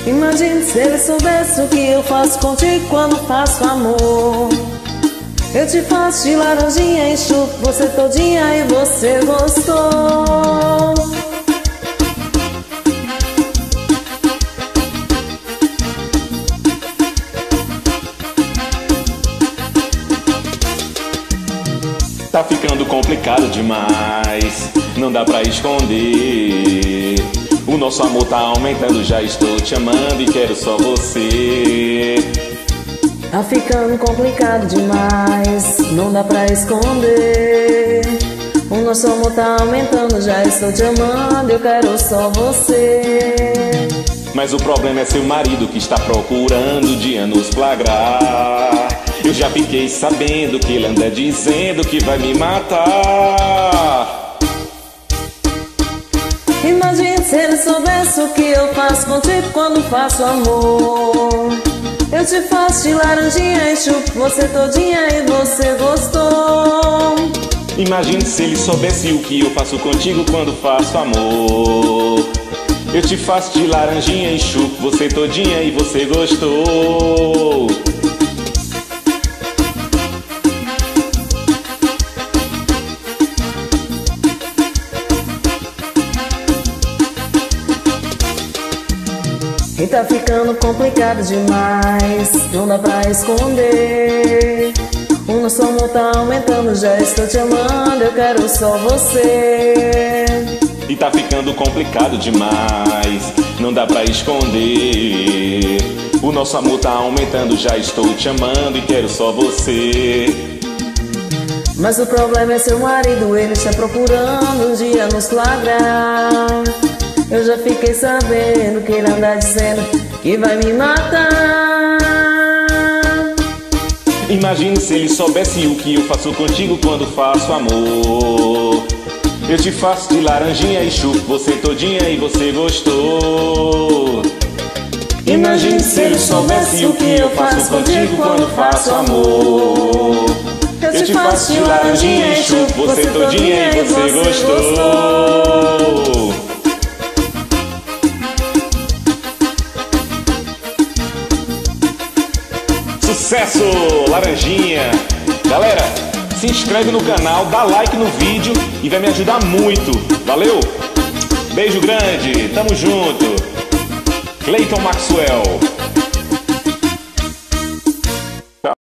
Imagine se ele soubesse o que eu faço contigo quando faço amor. Eu te faço de laranjinha, enxuto você todinha e você gostou. Tá ficando complicado demais, não dá pra esconder. O nosso amor tá aumentando, já estou te amando e quero só você. Tá ficando complicado demais, não dá pra esconder. O nosso amor tá aumentando, já estou te amando, eu quero só você. Mas o problema é seu marido que está procurando dia nos flagrar. Eu já fiquei sabendo que ele anda dizendo que vai me matar. Imagine se ele soubesse o que eu faço contigo quando faço amor. Eu te faço de laranjinha e chupo você todinha e você gostou. Imagine se ele soubesse o que eu faço contigo quando faço amor. Eu te faço de laranjinha e chupo você todinha e você gostou. E tá ficando complicado demais, não dá pra esconder. O nosso amor tá aumentando, já estou te amando, eu quero só você. E tá ficando complicado demais, não dá pra esconder. O nosso amor tá aumentando, já estou te amando e quero só você. Mas o problema é seu marido, ele está procurando um dia nos flagrar. Eu já fiquei sabendo que ele anda dizendo que vai me matar. Imagine se ele soubesse o que eu faço contigo quando faço amor. Eu te faço de laranjinha e chupo você todinha e você gostou. Imagine se ele soubesse o que eu faço contigo quando faço amor. Eu te faço de laranjinha e chupo você todinha e você gostou. Sucesso, Laranjinha! Galera, se inscreve no canal, dá like no vídeo e vai me ajudar muito. Valeu? Beijo grande, tamo junto. Cleiton Maxwell.